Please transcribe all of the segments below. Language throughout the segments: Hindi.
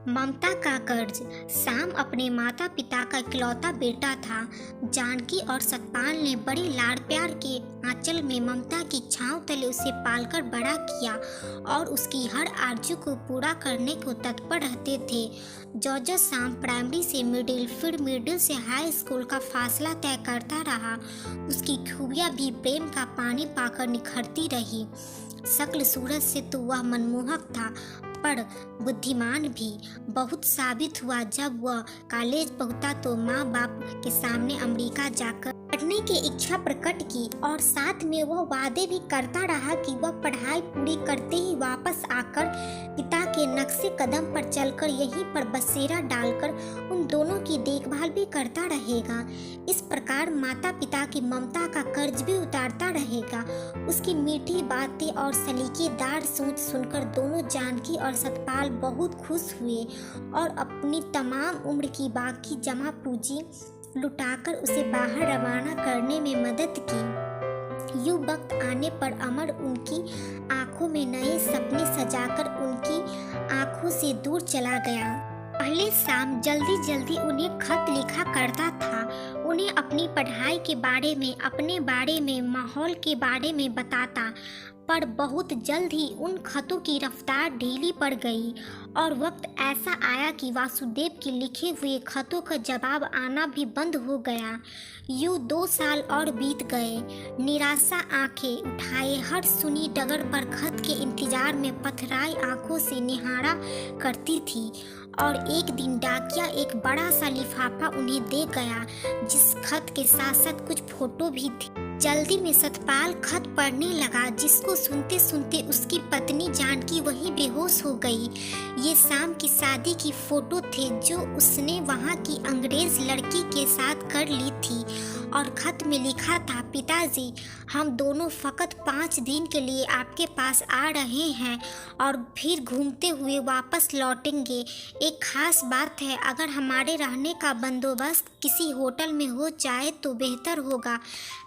ममता का कर्ज। श्याम अपने माता पिता का इकलौता बेटा था। जानकी और सतपाल ने बड़े लाड़ प्यार के आंचल में ममता की छांव तले उसे पालकर बड़ा किया और उसकी हर आरजू को पूरा करने को तत्पर रहते थे। जो श्याम प्राइमरी से मिडिल, फिर मिडिल से हाई स्कूल का फासला तय करता रहा, उसकी खूबियाँ भी प्रेम का पानी पाकर निखरती रही। शक्ल सूरत से तो वह मनमोहक था, पर बुद्धिमान भी बहुत साबित हुआ। जब वह कॉलेज पहुंचा तो माँ बाप के सामने अमेरिका जाकर पढ़ने की इच्छा प्रकट की और साथ में वह वादे भी करता रहा कि वह पढ़ाई पूरी करते ही वापस आकर पिता के नक्शे कदम पर चलकर यहीं पर बसेरा डालकर उन दोनों की देखभाल भी करता रहेगा। इस प्रकार माता पिता की ममता का कर्ज भी उतारता रहेगा। उसकी मीठी बातें और सलीकेदार सोच सुनकर दोनों जानकी और सतपाल बहुत खुश हुए और अपनी तमाम उम्र की बाकी जमा पूंजी लुटाकर उसे बाहर रवाना करने में मदद की। यूं वक्त आने पर अमर उनकी आंखों में नए सपने सजाकर उनकी आंखों से दूर चला गया। पहले श्याम जल्दी उन्हें खत लिखा करता था, उन्हें अपनी पढ़ाई के बारे में, अपने बारे में, माहौल के बारे में बताता, पर बहुत जल्द ही उन खतों की रफ्तार ढीली पड़ गई और वक्त ऐसा आया कि वासुदेव के लिखे हुए खतों का जवाब आना भी बंद हो गया। यूं 2 साल और बीत गए। निराशा आंखें उठाए हर सुनी डगर पर खत के इंतजार में पथराई आंखों से निहारा करती थी और एक दिन डाकिया एक बड़ा सा लिफाफा उन्हें दे गया, जिस खत के साथ साथ कुछ फोटो भी थी। जल्दी में सतपाल खत पढ़ने लगा, जिसको सुनते सुनते उसकी पत्नी जानकी वहीं बेहोश हो गई। ये श्याम की शादी की फोटो थे जो उसने वहाँ की अंग्रेज लड़की के साथ कर ली थी और खत में लिखा था, पिताजी, हम दोनों फकत 5 दिन के लिए आपके पास आ रहे हैं और फिर घूमते हुए वापस लौटेंगे। एक खास बात है, अगर हमारे रहने का बंदोबस्त किसी होटल में हो जाए तो बेहतर होगा।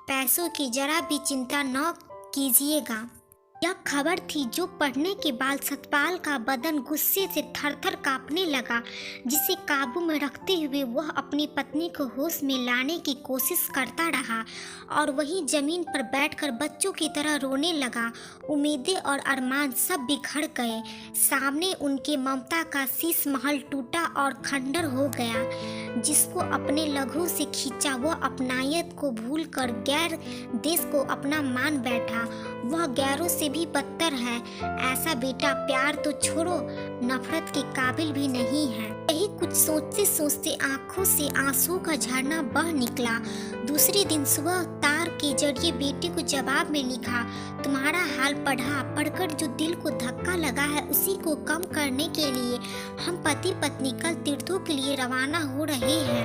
पैसों की जरा भी चिंता न कीजिएगा। यह खबर थी जो पढ़ने के बाद सतपाल का बदन गुस्से से थर-थर कांपने लगा, जिसे काबू में रखते हुए वह अपनी पत्नी को होश में लाने की कोशिश करता रहा और वहीं जमीन पर बैठकर बच्चों की तरह रोने लगा। उम्मीदें और अरमान सब बिखर गए। सामने उनके ममता का शीश महल टूटा और खंडर हो गया। जिसको अपने लहू से खींचा वह अपनायत को भूलकर गैर देश को अपना मान बैठा। वह गैरों से भी बदतर है। ऐसा बेटा प्यार तो छोड़ो, नफरत के काबिल भी नहीं है। यही कुछ सोचते सोचते आंखों से आंसू का झरना बह निकला। दूसरे दिन सुबह तार के जरिए बेटे को जवाब में लिखा, तुम्हारा हाल पढ़कर जो दिल को धक्का लगा है उसी को कम करने के लिए हम पति पत्नी कल तीर्थों के लिए रवाना हो रहे हैं।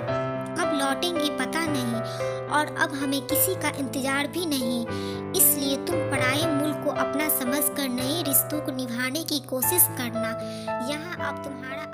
कब लौटेंगे पता नहीं और अब हमें किसी का इंतजार भी नहीं। इसलिए तुम पराये मुल्क को अपना समझकर नए रिश्तों को निभाने की कोशिश करना। यहाँ अब तुम्हारा